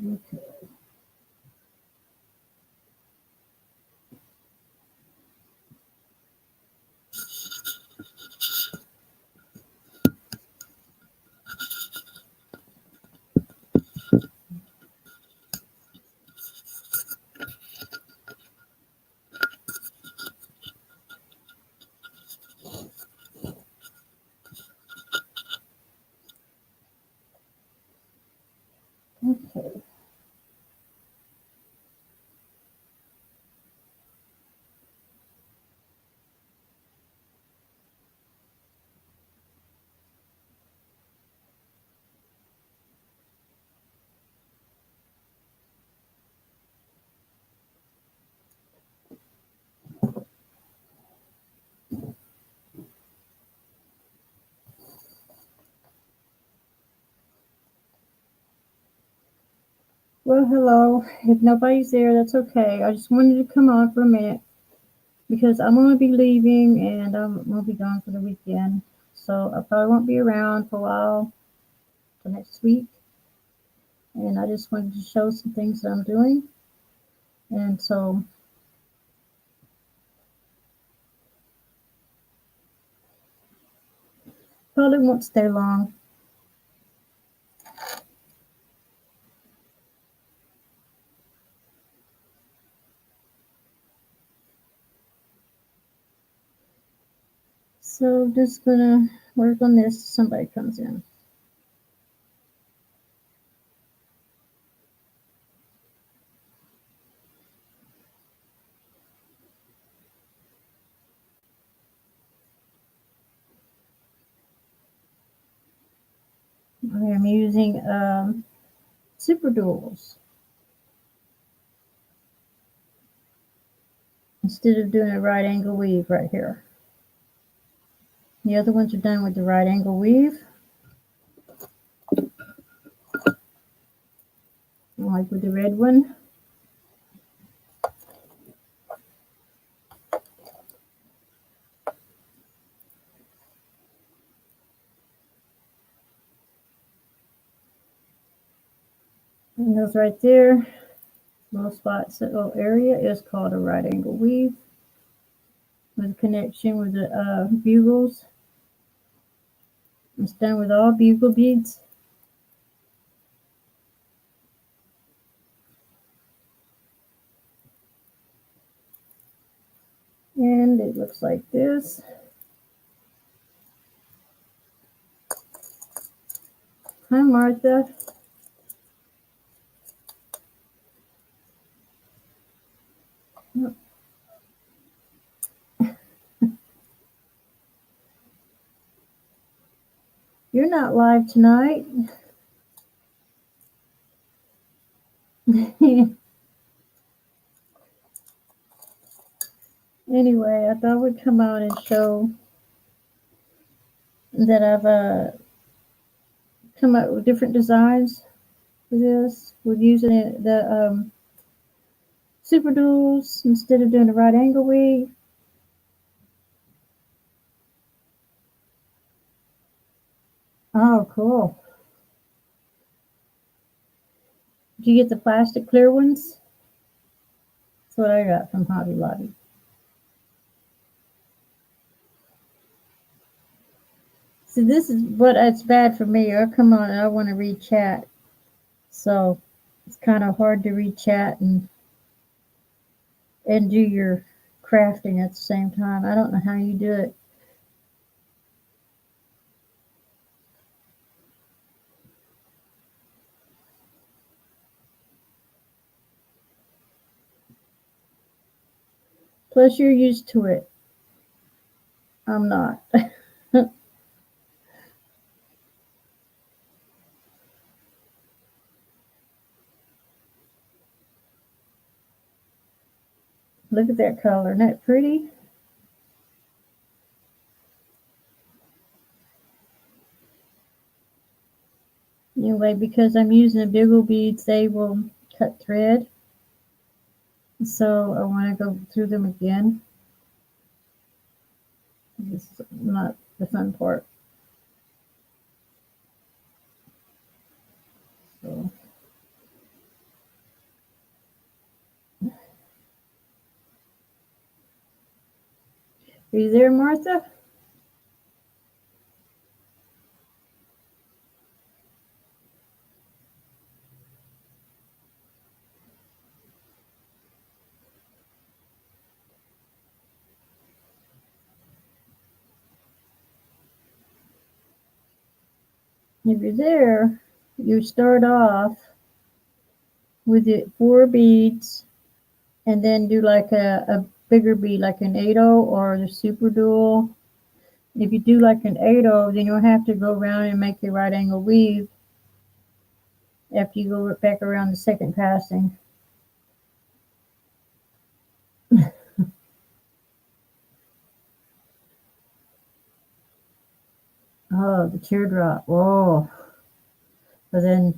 Okay. Okay. Well, hello. If nobody's there, that's okay. I just wanted to come on for a minute because I'm going to be leaving and I'm going to be gone for the weekend. So I probably won't be around for a while till next week. And I just wanted to show some things that I'm doing. And so probably won't stay long. So just gonna work on this. Somebody comes in. I am using super duals instead of doing a right angle weave right here. The other ones are done with the right angle weave, like with the red one. And those right there, little spots, that little area is called a right angle weave with a connection with the bugles. It's done with all bugle beads. And it looks like this. Hi, Martha. You're not live tonight. Anyway, I thought I would come out and show that I've come up with different designs for this with using the super duals instead of doing a right angle weave. Oh, cool. Did you get the plastic clear ones? That's what I got from Hobby Lobby. See, this is what it's bad for me. I come on and I want to read chat. So it's kind of hard to read chat and do your crafting at the same time. I don't know how you do it. Plus, you're used to it. I'm not. Look at that color. Isn't that pretty? Anyway, because I'm using the bugle beads, they will cut thread. So I want to go through them again. This is not the fun part. So Are you there, Martha? If you're there, you start off with the 4 beads and then do like a bigger bead, like an 8/0 or the super dual. If you do like an 8/0, then you'll have to go around and make a right angle weave after you go back around the second passing. Oh, the teardrop. Whoa. But then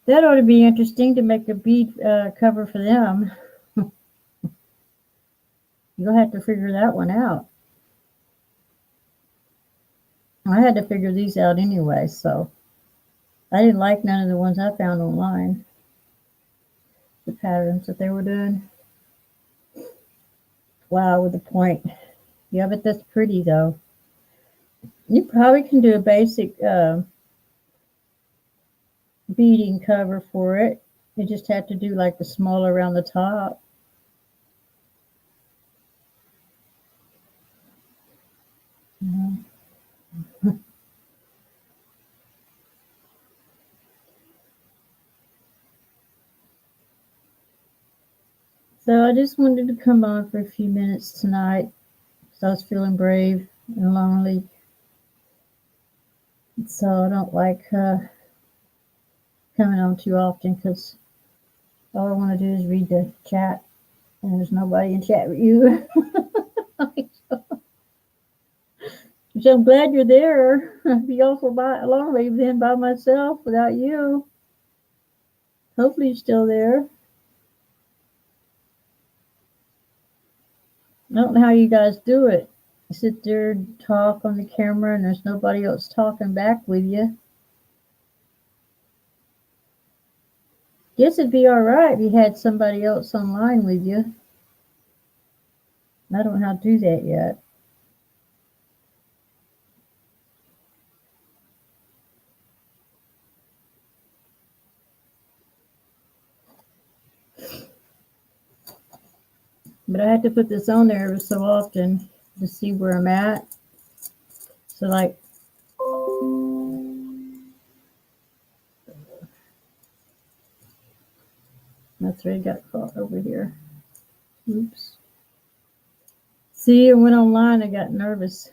that ought to be interesting to make a bead cover for them. You'll have to figure that one out. I had to figure these out anyway, so I didn't like none of the ones I found online, the patterns that they were doing. Wow, with the point. Yeah, but that's pretty though. You probably can do a basic beading cover for it. You just have to do like the small around the top. So I just wanted to come on for a few minutes tonight because I was feeling brave and lonely. So I don't like coming on too often because all I want to do is read the chat and there's nobody in chat with you. So I'm glad you're there. I'd be awful lonely then by myself without you. Hopefully you're still there. I don't know how you guys do it. You sit there and talk on the camera and there's nobody else talking back with you. Guess it'd be alright if you had somebody else online with you. I don't know how to do that yet. But I have to put this on there every so often to see where I'm at. So like my thread got caught over here. Oops. See, I went online, I got nervous.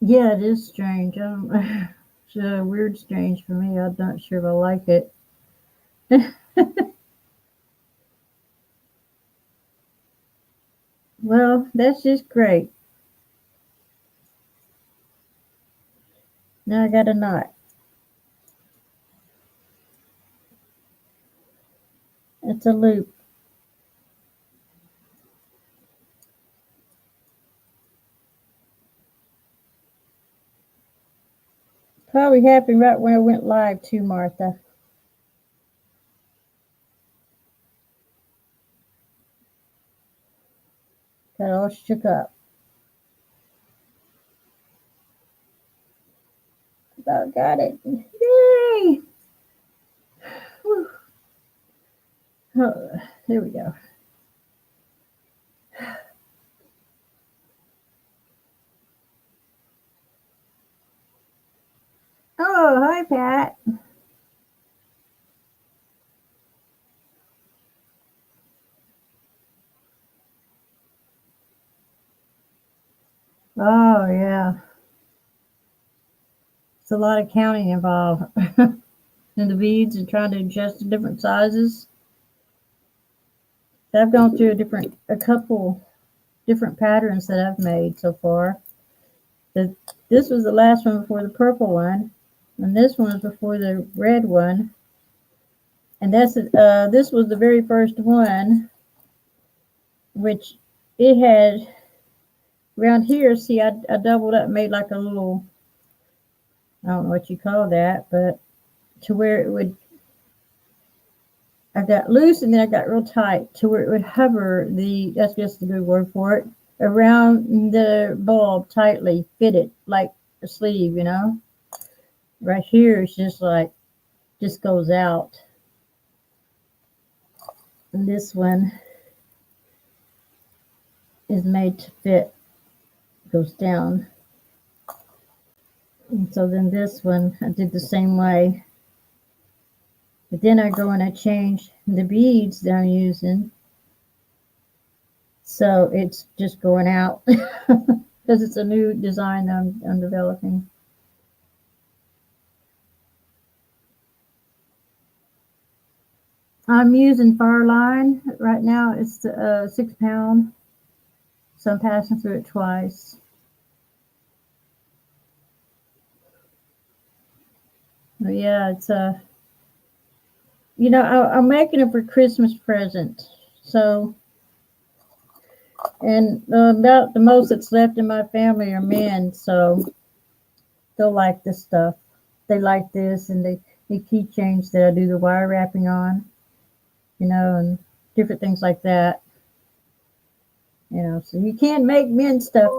Yeah, it is strange. It's weird strange for me. I'm not sure if I like it. Well, that's just great. Now I got a knot. It's a loop. Probably happened right when I went live too, Martha. Got all shook up. About got it. Yay! Whew. Oh, there we go. Oh, hi, Pat. Oh, yeah. It's a lot of counting involved in the beads and trying to adjust the different sizes. So I've gone through a couple different patterns that I've made so far. This was the last one before the purple one, and this one was before the red one. And this was the very first one, which it had around here, see, I doubled up, made like a little, I don't know what you call that, but to where it would, I got loose and then I got real tight to where it would hover that's just a good word for it, around the bulb tightly fitted like a sleeve, you know. Right here it's just like, just goes out. And this one is made to fit, goes down. And so then this one, I did the same way. But then I go and I change the beads that I'm using. So it's just going out because it's a new design that I'm developing. I'm using Farline right now. It's 6 pound, so I'm passing through it twice. But yeah, it's I'm making it for Christmas present. So, and about the most that's left in my family are men, so they'll like this stuff. They like this, and the keychains that I do the wire wrapping on, and different things like that. So you can't make men stuff.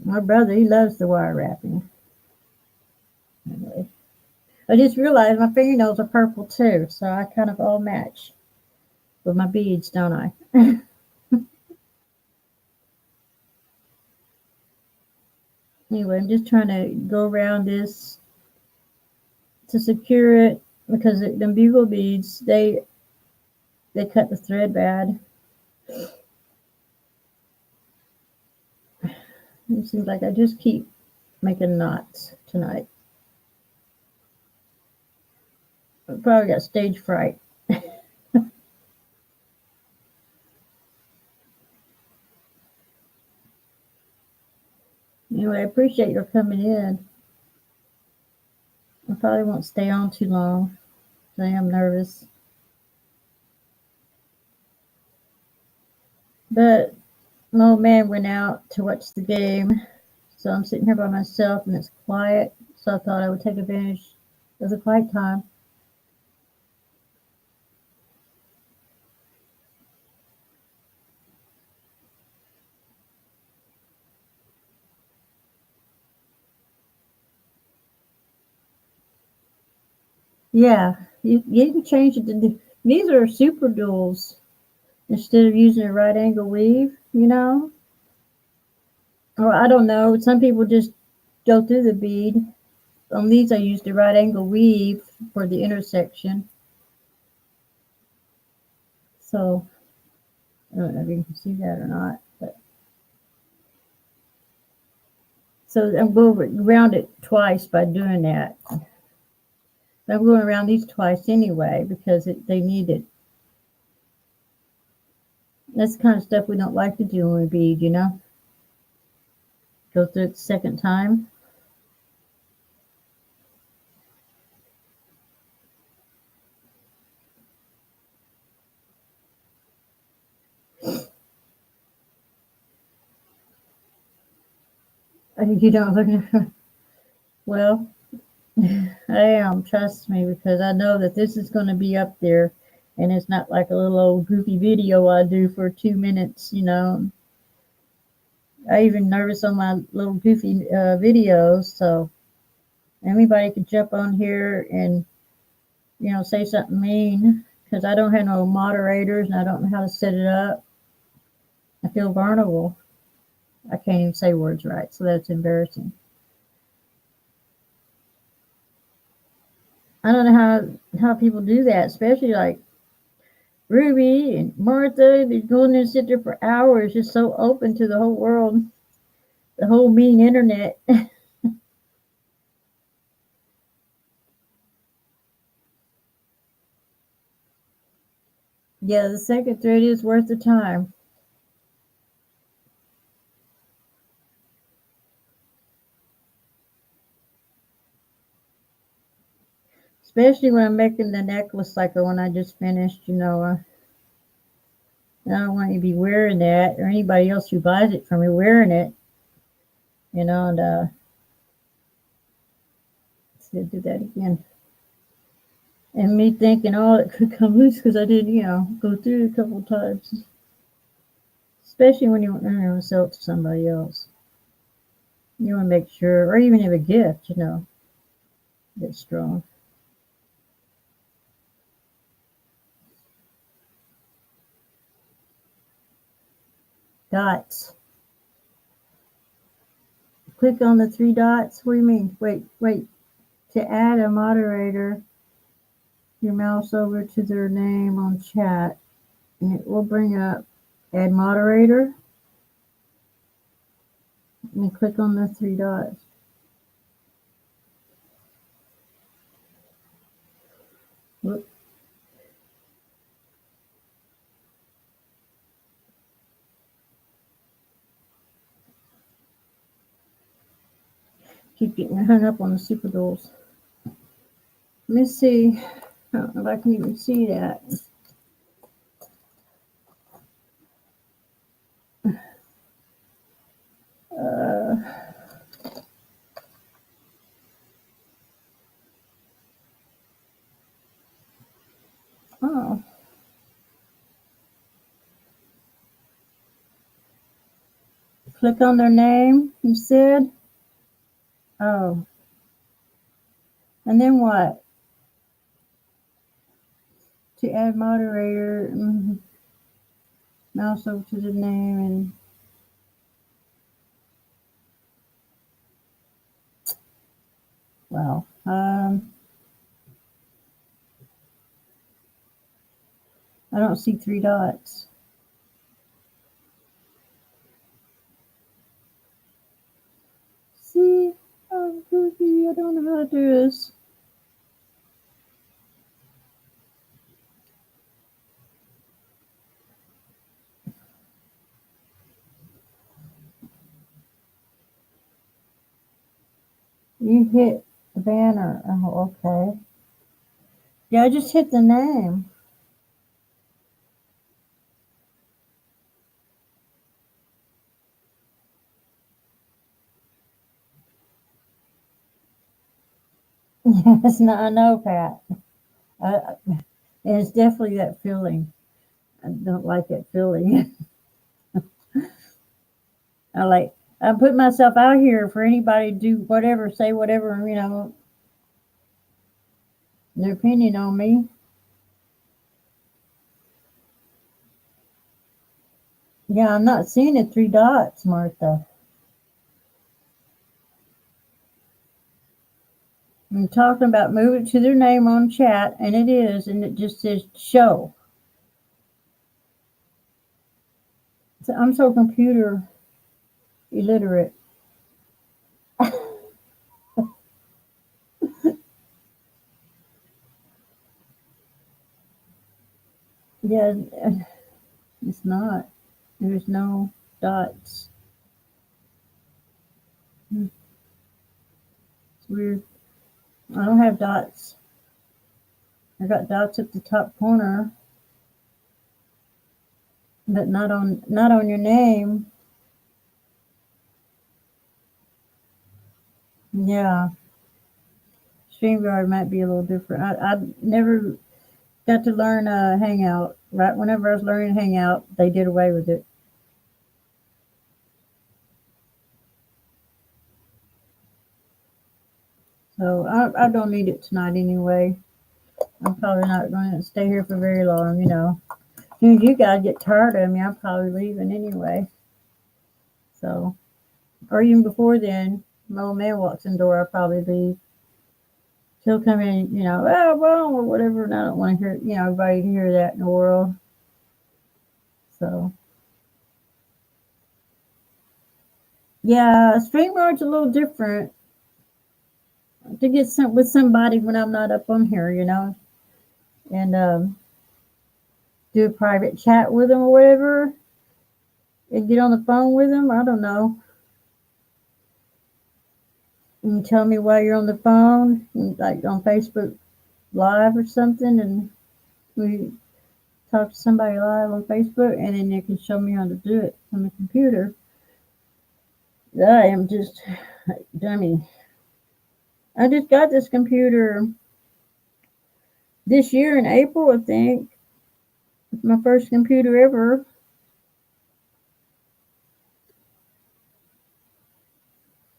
My brother, he loves the wire wrapping. Anyway, I just realized my fingernails are purple too, so I kind of all match with my beads, don't I? Anyway, I'm just trying to go around this to secure it because the bugle beads, they cut the thread bad. It seems like I just keep making knots tonight. I probably got stage fright. Anyway, I appreciate your coming in. I probably won't stay on too long. I am nervous. But my old man went out to watch the game, so I'm sitting here by myself and it's quiet. So I thought I would take advantage of the quiet time. Yeah, you can change it to these are super duals instead of using a right angle weave. Or I don't know. Some people just go through the bead. On these, I used the right angle weave for the intersection. So I don't know if you can see that or not. But so I'm going around it twice by doing that. I'm going around these twice anyway because they need it. That's the kind of stuff we don't like to do when we bead. Go through it the second time. You don't look. Well, I am. Trust me, because I know that this is going to be up there, and it's not like a little old goofy video I do for 2 minutes. I even nervous on my little goofy videos, so anybody could jump on here and say something mean because I don't have no moderators and I don't know how to set it up. I feel vulnerable. I can't even say words right, so that's embarrassing. I don't know how people do that, especially like Ruby and Martha. They go in there and sit there for hours, just so open to the whole world, the whole mean internet. Yeah, the second thread is worth the time. Especially when I'm making the necklace like the one I just finished, I don't want you to be wearing that or anybody else who buys it from me wearing it, and let's do that again. And me thinking, oh, it could come loose because I did, go through it a couple times. Especially when you want to sell it to somebody else. You want to make sure, or even have a gift, that's strong. Dots. Click on the three dots. What do you mean? Wait. To add a moderator, your mouse over to their name on chat, and it will bring up add moderator. And click on the three dots. Whoop. Keep getting hung up on the super dolls. Let me see. I don't know if I can even see that. Uh, oh. Click on their name, you said? Oh. And then what? To add moderator, mouse over to the name and wow. I don't see three dots. See, I'm goofy. I don't know how to do this. You hit the banner. Oh, okay. Yeah, I just hit the name. Yes, no, I know, Pat. And it's definitely that feeling. I don't like that feeling. I like I put myself out here for anybody to do whatever, say whatever, their opinion on me. Yeah, I'm not seeing the three dots, Martha. I'm talking about move it to their name on chat, and it is, and it just says show. So I'm so computer illiterate. Yeah, it's not. There's no dots. It's weird. I don't have dots. I got dots at the top corner, but not on your name. Yeah, StreamYard might be a little different. I never got to learn Hangout. Right whenever I was learning Hangout, they did away with it. So I don't need it tonight anyway. I'm probably not going to stay here for very long. As soon as you guys get tired of me, I'm probably leaving anyway. So, or even before then, my old man walks in the door, I'll probably leave. He'll come in, oh, well, or whatever, and I don't want to hear, everybody to hear that in the world. So, yeah, StreamYard's a little different to get with somebody when I'm not up on here, and do a private chat with them or whatever, and get on the phone with them. I don't know. And tell me why you're on the phone, like on Facebook. live or something, and we talk to somebody live on Facebook, and then they can show me how to do it on the computer. I am just dummy. I just got this computer this year in April, I think. It's my first computer ever.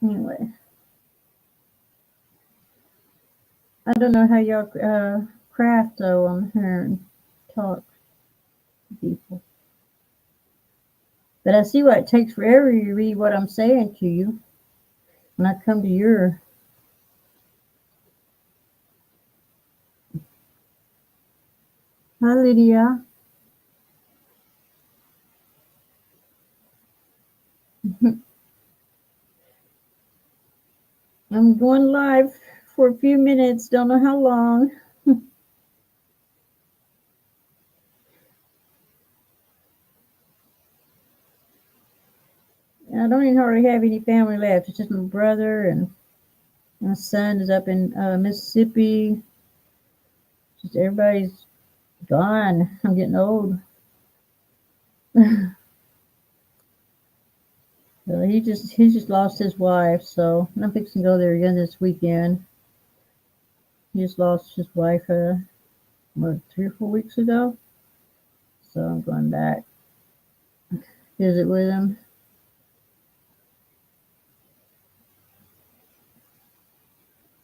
Anyway, I don't know how y'all craft though on here and talk to people. But I see why it takes forever to read what I'm saying to you when I come to your. Hi, Lydia. I'm going live for a few minutes. Don't know how long. I don't even hardly have any family left. It's just my brother and my son is up in Mississippi. Just everybody's gone. I'm getting old. So he just lost his wife. So I'm fixing to go there again this weekend. He just lost his wife, 3 or 4 weeks ago. So I'm going back visit with him.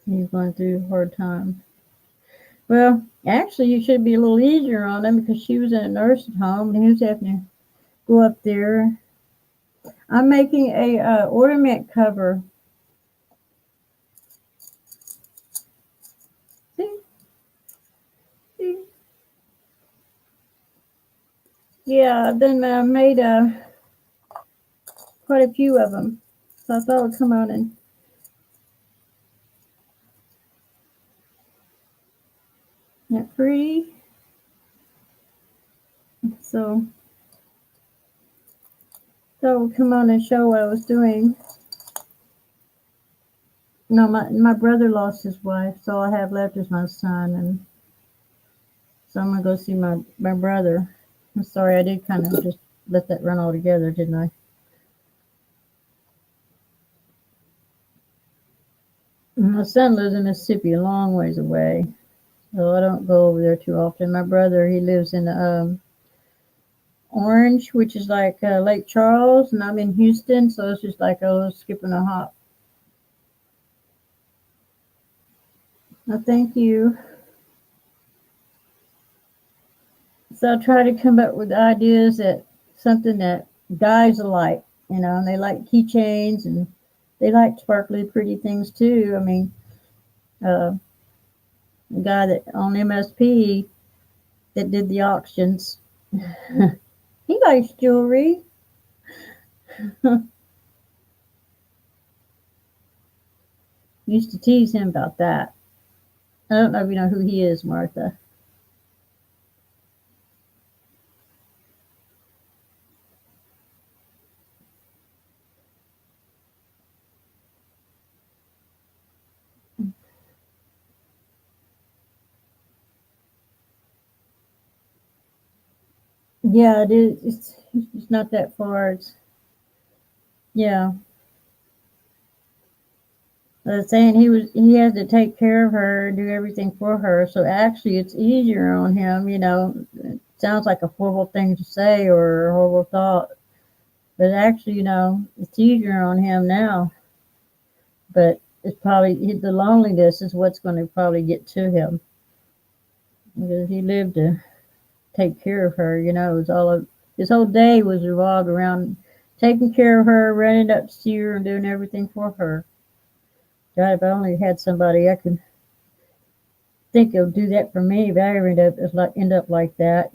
He's going through a hard time. Well, actually, it should be a little easier on him because she was in a nursing home and he was having to go up there. I'm making a ornament cover. See? See? Yeah, I've done made quite a few of them. So I thought I'd come on and not pretty. So thought I would come on and show what I was doing. No, my brother lost his wife, so all I have left is my son, and so I'm gonna go see my brother. I'm sorry, I did kind of just let that run all together, didn't I? My son lives in Mississippi, a long ways away, so I don't go over there too often. My brother, he lives in Orange, which is like Lake Charles, and I'm in Houston, so it's just like a skip and a hop. No, thank you. So I try to come up with ideas that something that guys like, and they like keychains and they like sparkly, pretty things too. I mean, the guy that on MSP that did the auctions, he likes jewelry. Used to tease him about that. I don't know if you know who he is, Martha. Yeah, it is. It's not that far. Yeah. I was saying he has to take care of her, do everything for her. So actually, it's easier on him. It sounds like a horrible thing to say or a horrible thought, but actually, it's easier on him now. But it's probably the loneliness is what's going to probably get to him because he lived to take care of her. It was his whole day was revolved around taking care of her, running up to see her, and doing everything for her. God, if I only had somebody I could think it'll do that for me, but I end up like that.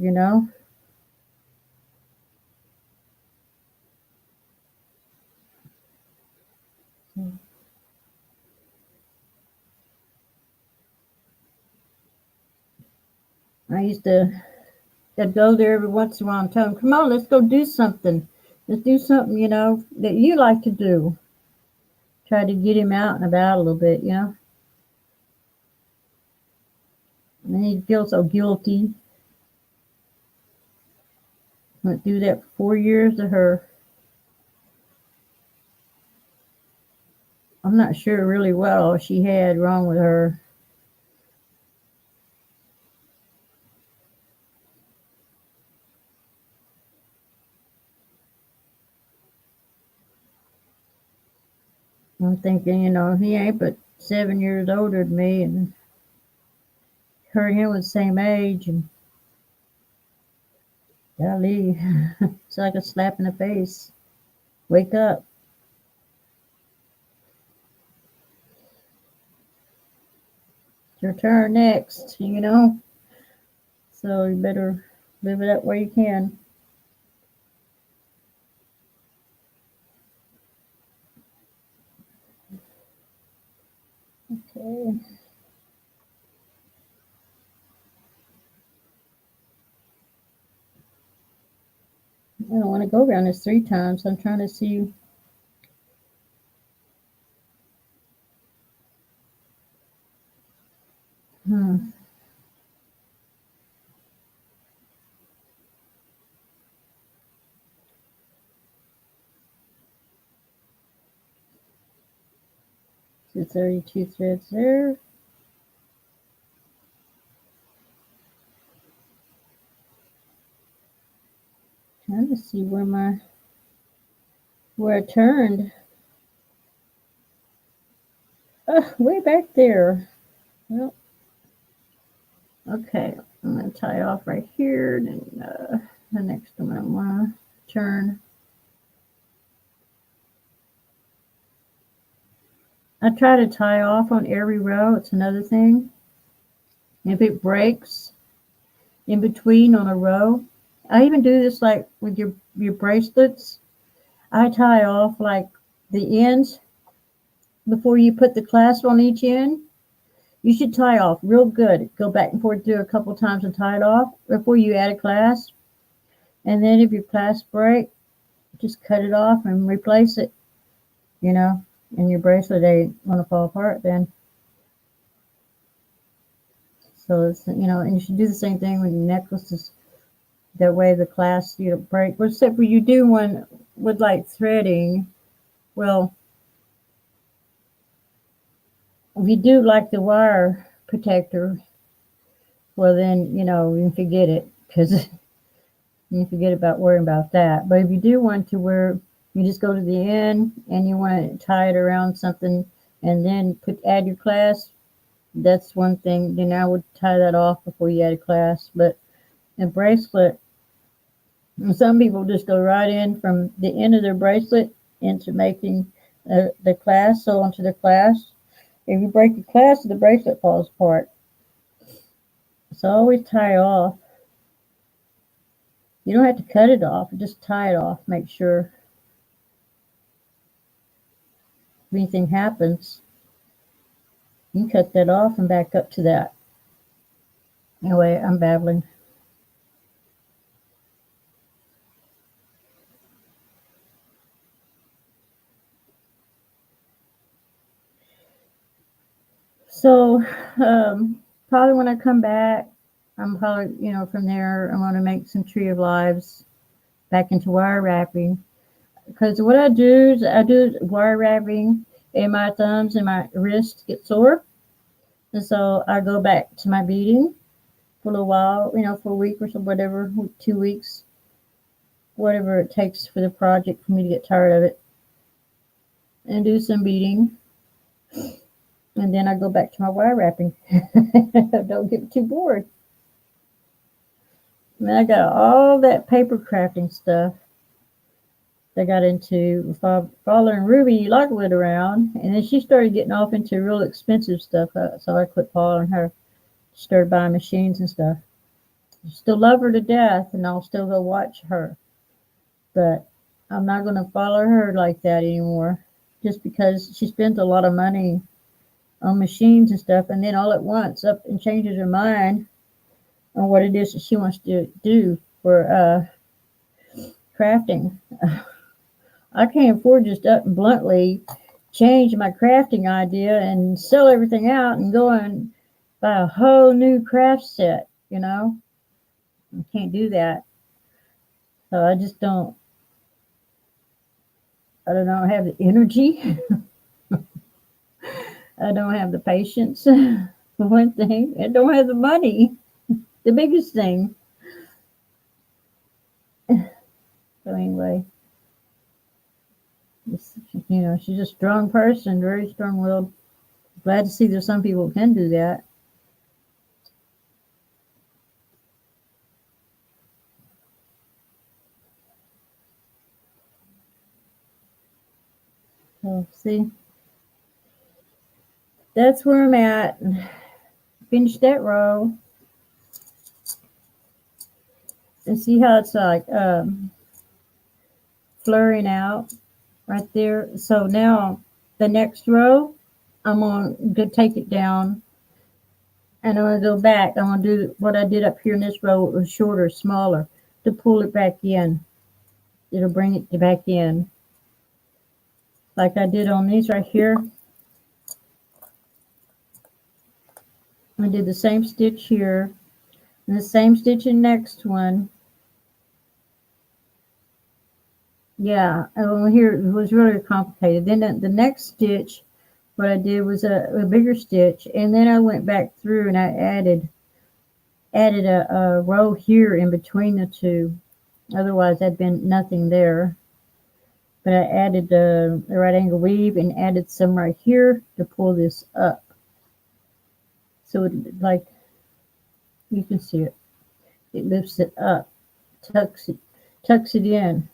I used to I'd go there every once in a while and tell them, "Come on, let's go do something. Let's do something, that you like to do." Try to get him out and about a little bit. And he feels so guilty. Went through that for 4 years to her. I'm not sure really what all she had wrong with her. I'm thinking, he ain't but 7 years older than me, and her and him was the same age, and golly, it's like a slap in the face. Wake up. It's your turn next. So you better live it up where you can. Okay. I don't want to go around this 3 times. I'm trying to see. Hmm. So 32 threads there. Trying to see where I turned. Way back there. Well, okay. I'm going to tie off right here. And the next one I'm going to turn. I try to tie off on every row. It's another thing. If it breaks in between on a row, I even do this like with your bracelets. I tie off like the ends before you put the clasp on each end. You should tie off real good. Go back and forth through a couple times and tie it off before you add a clasp. And then if your clasp break, just cut it off and replace it. And your bracelet ain't gonna fall apart then. So and you should do the same thing with your necklaces. That way the clasp you don't break. Well, except for you do one with like threading. Well, if you do like the wire protector, well then you can forget it because you forget about worrying about that. But if you do want to where you just go to the end and you want to tie it around something and then add your clasp, that's one thing. Then I would tie that off before you add a clasp. But a bracelet, some people just go right in from the end of their bracelet into making the clasp, so onto the clasp. If you break the clasp, the bracelet falls apart. So always tie off. You don't have to cut it off, just tie it off. Make sure if anything happens, you can cut that off and back up to that. Anyway, I'm babbling. So probably when I come back, I'm probably, from there, I'm going to make some Tree of Lives back into wire wrapping. Because what I do is wire wrapping and my thumbs and my wrists get sore. And so I go back to my beading for a little while, for a week or so, whatever, 2 weeks, whatever it takes for the project for me to get tired of it. And do some beading. And then I go back to my wire wrapping. Don't get too bored. I got all that paper crafting stuff I got into following Ruby Lockwood around, and then she started getting off into real expensive stuff. So I quit following her. Started buying machines and stuff. Still love her to death, and I'll still go watch her. But I'm not going to follow her like that anymore, just because she spends a lot of money on machines and stuff, and then all at once up and changes her mind on what it is that she wants to do for crafting. I can't afford just up and bluntly change my crafting idea and sell everything out and go and buy a whole new craft set, you know. I can't do that. So I just don't, I don't know, have the energy. I don't have the patience, for one thing. I don't have the money, the biggest thing. So anyway, she's a strong person, very strong-willed. Glad to see there's some people who can do that. So see, that's where I'm at. Finish that row. And see how it's like flaring out right there. So now the next row, I'm going to take it down and I'm going to go back. I'm going to do what I did up here in this row. It was shorter, smaller, to pull it back in. It'll bring it back in. Like I did on these right here. I did the same stitch here and the same stitch in the next one. Yeah, here it was really complicated. Then the next stitch, what I did was a bigger stitch, and then I went back through and I added a row here in between the two. Otherwise, there'd been nothing there. But I added the right angle weave and added some right here to pull this up. So it, like you can see it, it lifts it up, tucks it in,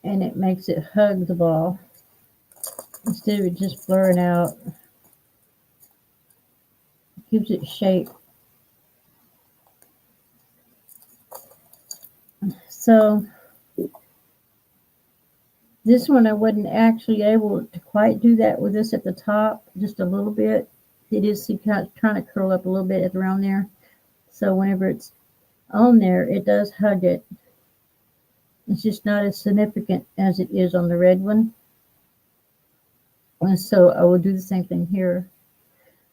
and it makes it hug the ball instead of it just blurring out. It gives it shape. So this one I wasn't actually able to quite do that with this at the top, just a little bit. It is kind of trying to curl up a little bit around there. So whenever it's on there, it does hug it. It's just not as significant as it is on the red one. And so I will do the same thing here.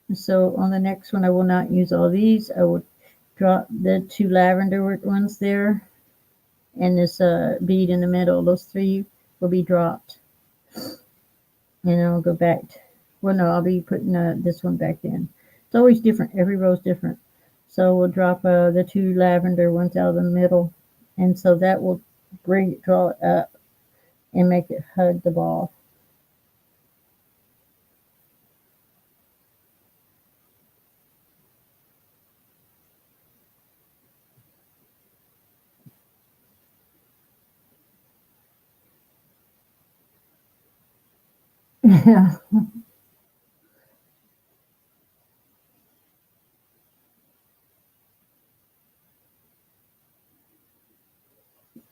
And so on the next one, I will not use all these. I will drop the two lavender ones there and this bead in the middle. Those three will be dropped. And I'll go back. Well, no, I'll be putting this one back in. It's always different. Every row is different. So we'll drop the two lavender ones out of the middle. And so that will draw it up and make it hug the ball. Yeah.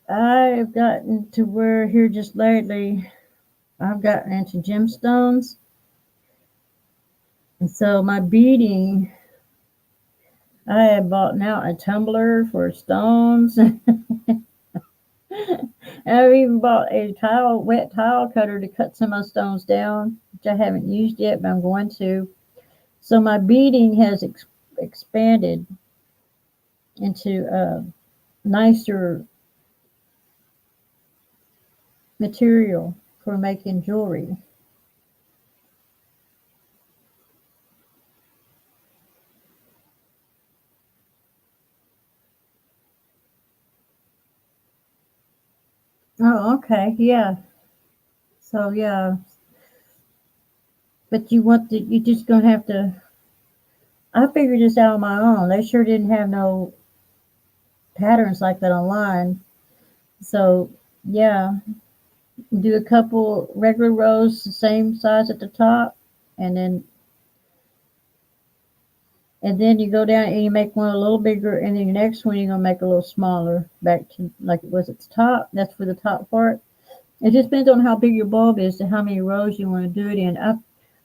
I've gotten to where here just lately, I've gotten into gemstones. And so my beading, I have bought now a tumbler for stones. I've even bought a wet tile cutter to cut some of my stones down, which I haven't used yet, but I'm going to. So my beading has expanded into a nicer material for making jewelry. Oh, okay, yeah. So yeah, but you just gonna have to. I figured this out on my own. They sure didn't have no patterns like that online. So yeah, do a couple regular rows the same size at the top, and then you go down and you make one a little bigger, and then the next one you're gonna make a little smaller, back to like it was at the top. That's for the top part. It just depends on how big your bulb is to how many rows you want to do it in.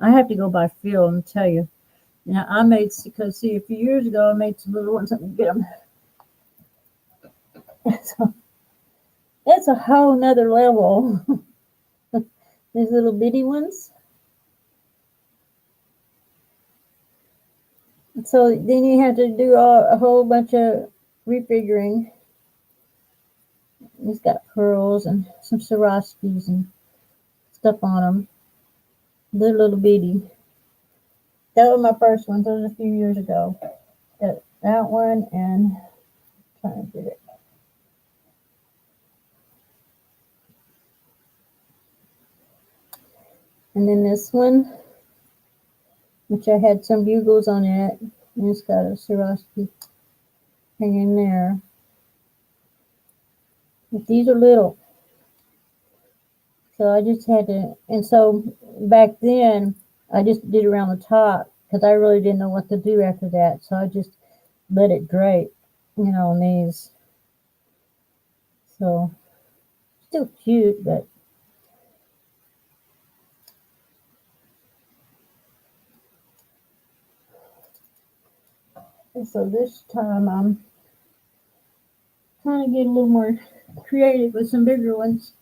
I have to go by feel and tell you. Now I made, because see, a few years ago I made some little ones. Let me get them. So it's a whole nother level. These little bitty ones. So then you have to do a whole bunch of refiguring. He's got pearls and some Swarovskis and stuff on them. They're little bitty. That was my first one. That was a few years ago. That one and trying to get it. And then this one, which I had some bugles on it, and it's got a Swarovski hanging there. But these are little, so I just had to. And so back then, I just did around the top because I really didn't know what to do after that. So I just let it drape, on these. So still cute, but so this time I'm trying to get a little more creative with some bigger ones.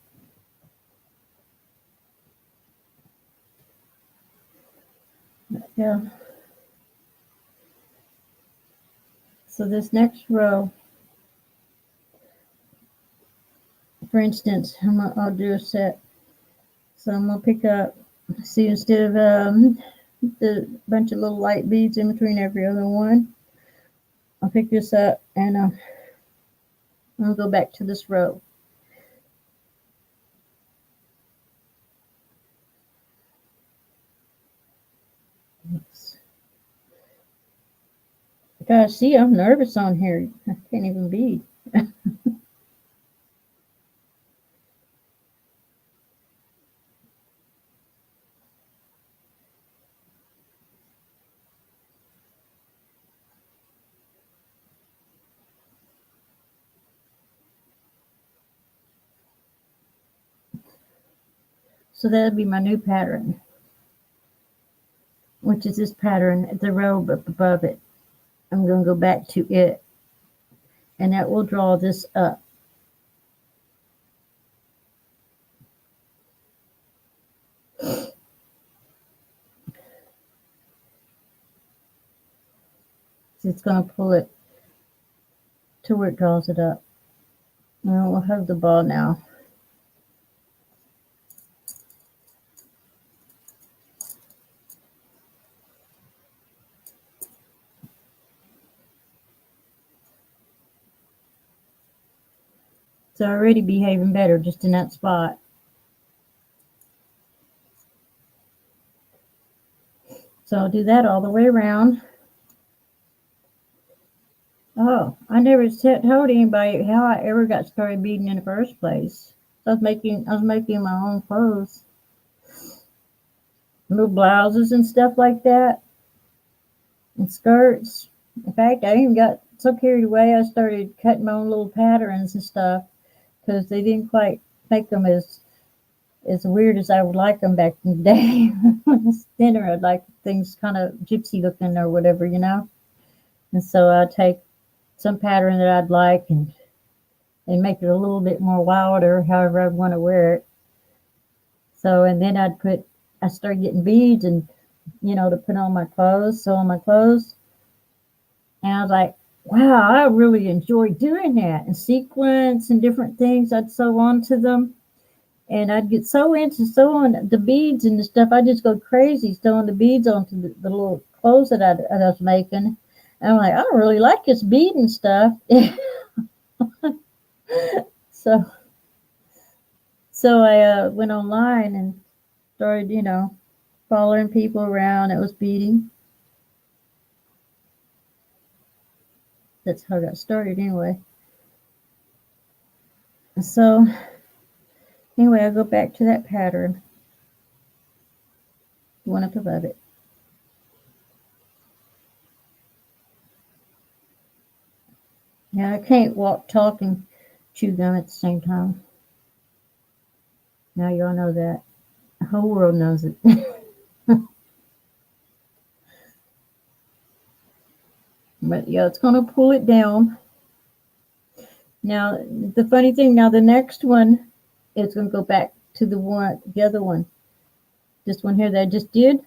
Yeah. So this next row, for instance, I'll do a set. So I'm gonna pick up. See, instead of the bunch of little light beads in between every other one, I'll pick this up and I'll go back to this row. Gosh, see, I'm nervous on here. I can't even bead. So that'll be my new pattern, which is this pattern, the row above it. I'm going to go back to it, and that will draw this up. So it's going to pull it to where it draws it up. Well, we'll have the ball now. It's already behaving better just in that spot. So I'll do that all the way around. Oh, I never told anybody how I ever got started beading in the first place. I was making my own clothes, little blouses and stuff like that, and skirts. In fact, I even got so carried away I started cutting my own little patterns and stuff because they didn't quite make them as weird as I would like them back in the day. When I was thinner, I'd like things kind of gypsy looking or whatever, And so I'd take some pattern that I'd like and make it a little bit more wilder, however I'd want to wear it. So, and then I started getting beads and, to put on my clothes, sew on my clothes. And I was like, wow, I really enjoy doing that. And sequins and different things, I'd sew onto them. And I'd get so into sewing the beads and the stuff, I'd just go crazy sewing the beads onto the little clothes that I was making. And I'm like, I don't really like this beading stuff. so I went online and started, following people around that was beading. That's how I got started anyway. So anyway, I go back to that pattern, the one up above it. Now I can't walk, talk, and chew gum at the same time. Now y'all know that. The whole world knows it. But yeah, it's going to pull it down. Now, the funny thing, now the next one is going to go back to the other one. This one here that I just did,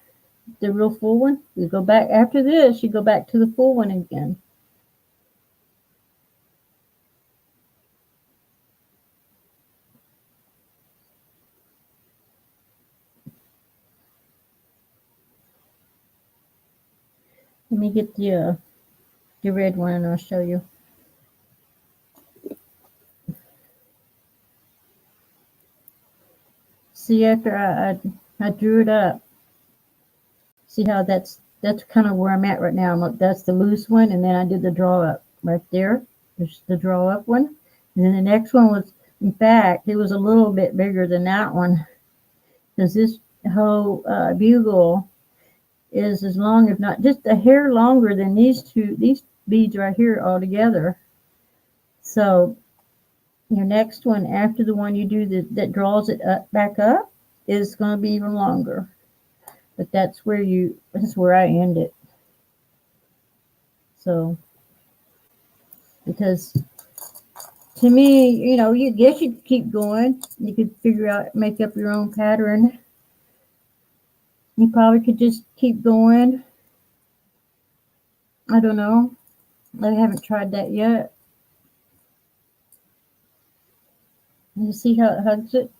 the real full one. You go back after this, you go back to the full one again. Let me get the red one and I'll show you. See, after I drew it up, see how that's kind of where I'm at right now. That's the loose one, and then I did the draw up right there. There's the draw up one, and then the next one was, in fact, it was a little bit bigger than that one, because this whole bugle is as long, if not just a hair longer than these beads right here all together. So your next one after the one you do that draws it up, back up, is going to be even longer. But that's where I end it. So, because to me, you guess you could keep going. You could make up your own pattern. You probably could just keep going. I don't know. I haven't tried that yet. You see how it hugs it?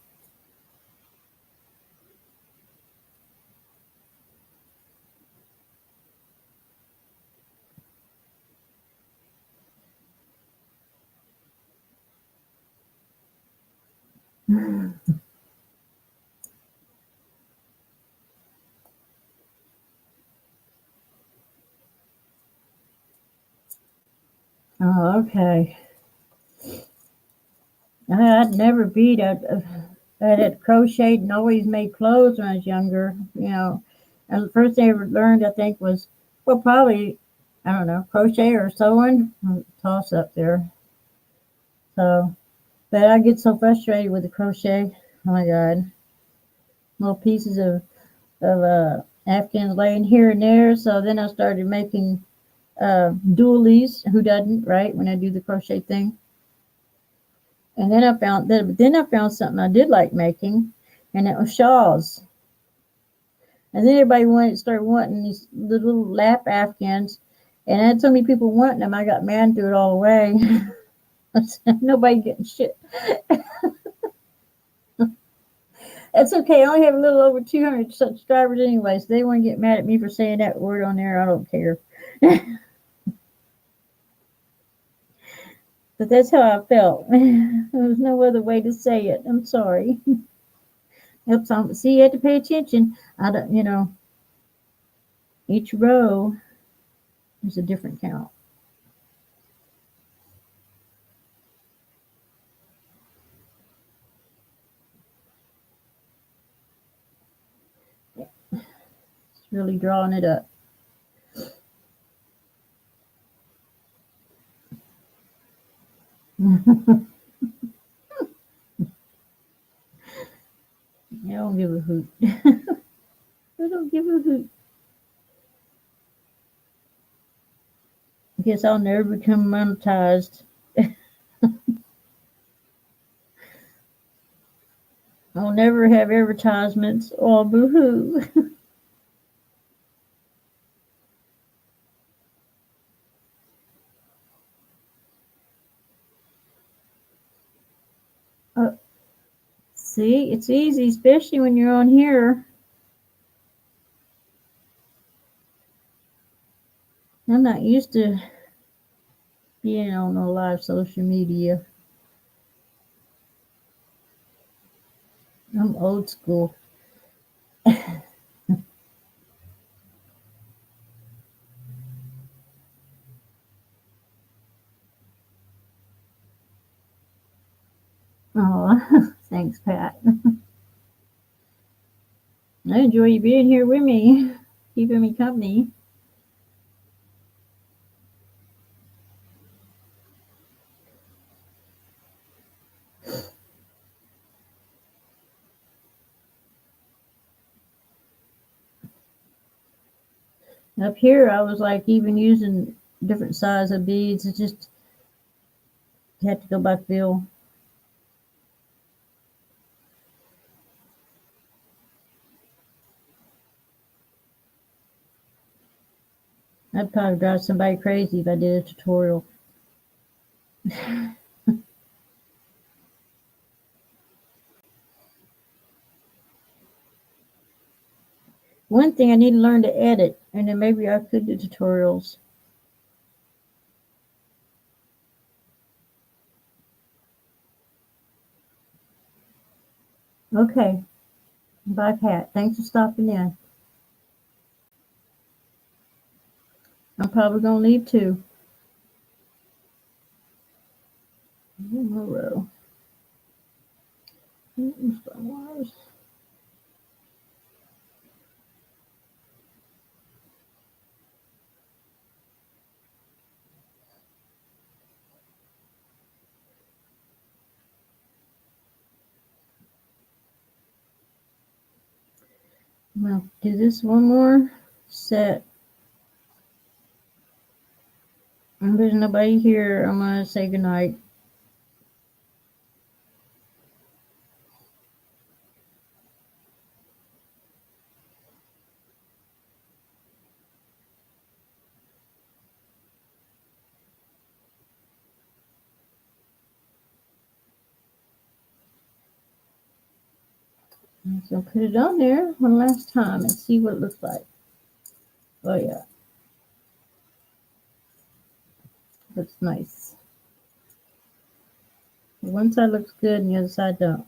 Oh, okay. I'd never beat. I had crocheted and always made clothes when I was younger. And the first thing I ever learned, I think, was, well, probably, I don't know, crochet or sewing. Toss up there. So, but I get so frustrated with the crochet. Oh my God, little pieces of Afghans laying here and there. So then I started making doilies. Who doesn't, right? When I do the crochet thing. And then I found something I did like making, and it was shawls. And then everybody started wanting these little lap Afghans, and I had so many people wanting them, I got mad and threw it all away. Nobody getting shit. That's okay. I only have a little over 200 subscribers anyway, so they want to get mad at me for saying that word on there. I don't care. But that's how I felt. There was no other way to say it. I'm sorry. See, you have to pay attention. I don't, each row is a different count. It's really drawing it up. I don't give a hoot. I don't give a hoot. I guess I'll never become monetized. I'll never have advertisements. Oh, boo-hoo. See, it's easy, especially when you're on here. I'm not used to being on a live social media. I'm old school. Oh, thanks, Pat. I enjoy you being here with me, keeping me company. Up here, I was like even using different size of beads. It just had to go by feel. I'd probably drive somebody crazy if I did a tutorial. One thing I need to learn to edit, and then maybe I could do tutorials. Okay, bye, Pat. Thanks for stopping in. I'm probably gonna leave too. One more row. I'm gonna do this one more set. If there's nobody here, I'm gonna say goodnight. So put it on there one last time and see what it looks like. Oh yeah, looks nice. One side looks good and the other side don't.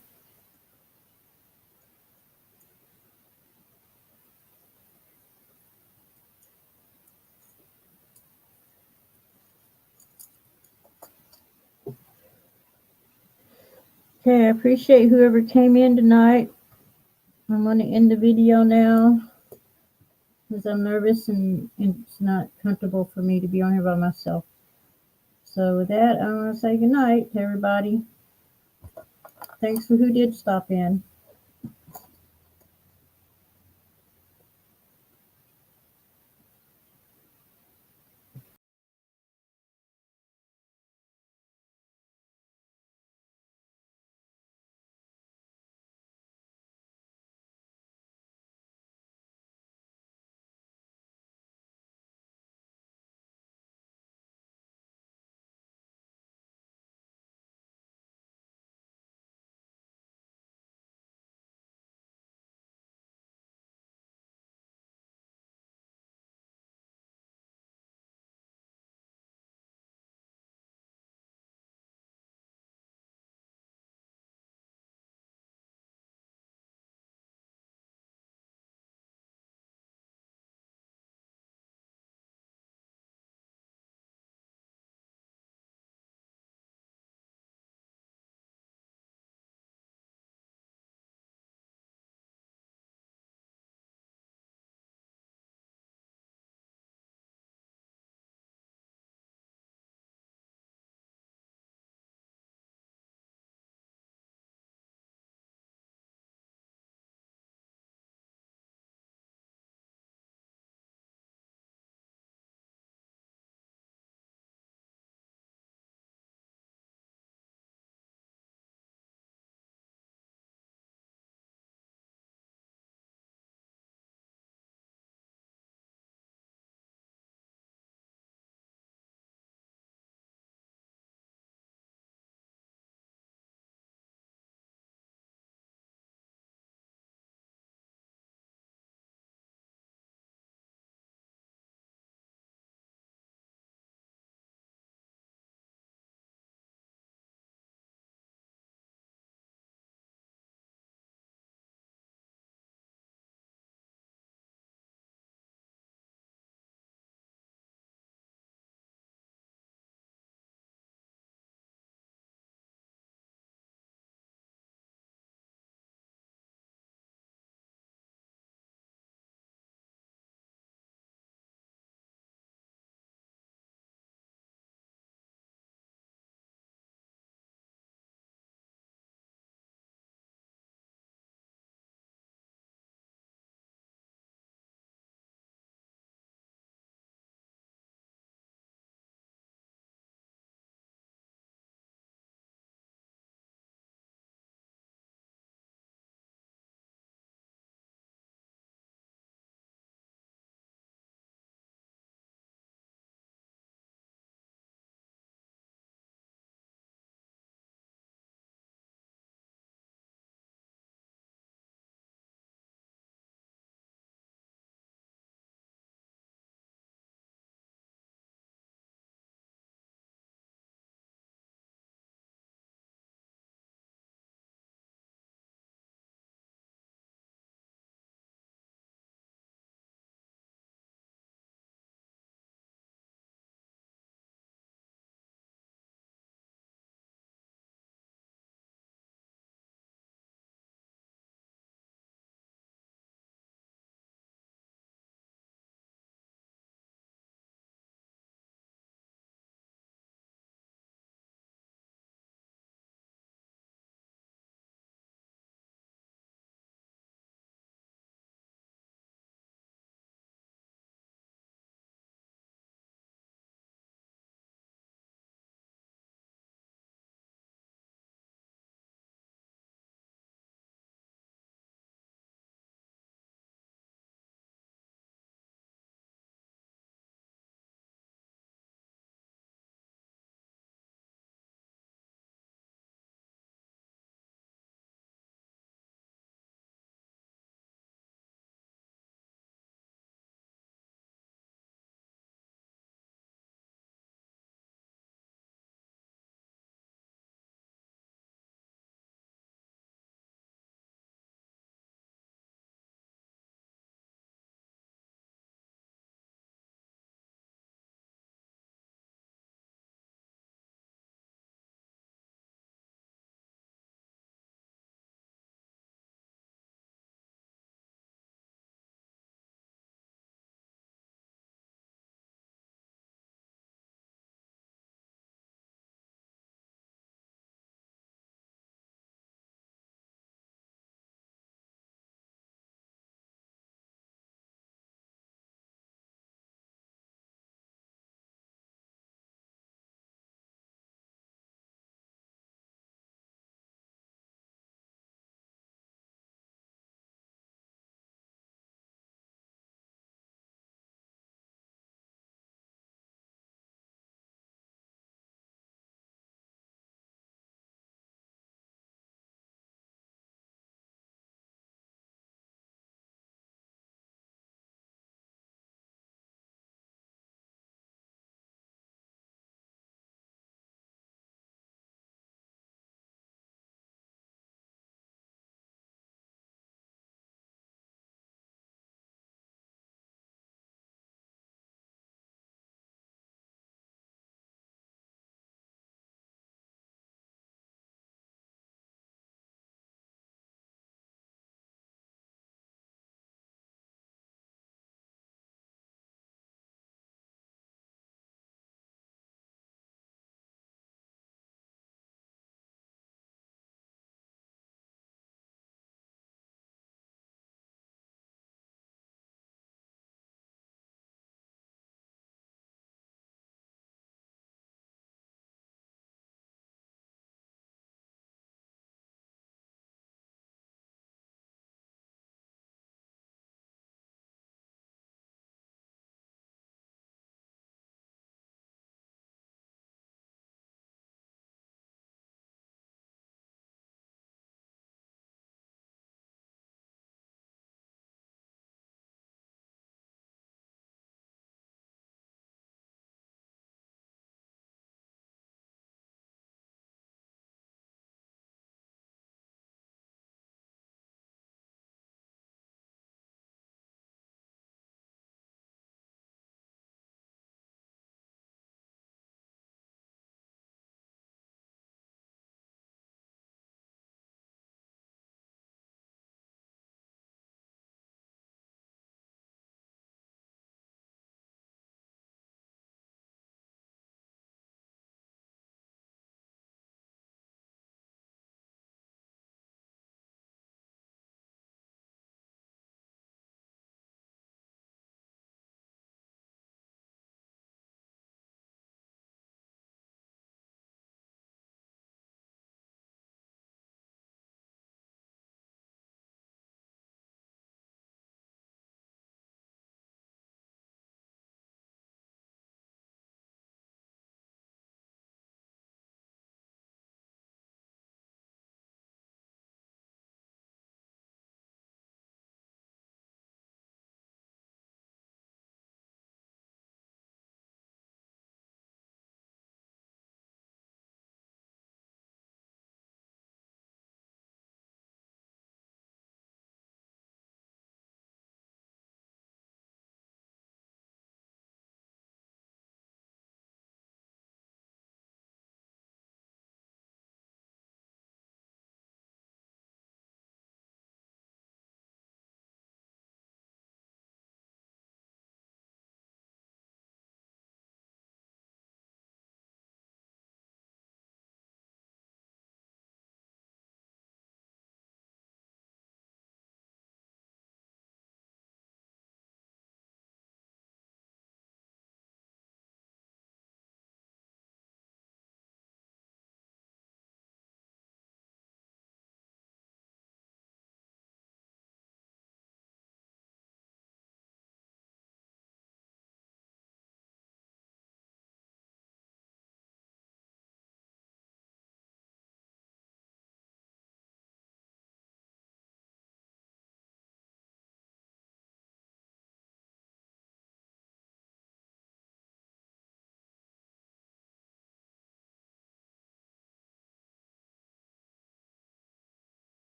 Okay, I appreciate whoever came in tonight. I'm going to end the video now because I'm nervous and it's not comfortable for me to be on here by myself. So with that, I'm going to say goodnight to everybody. Thanks for who did stop in.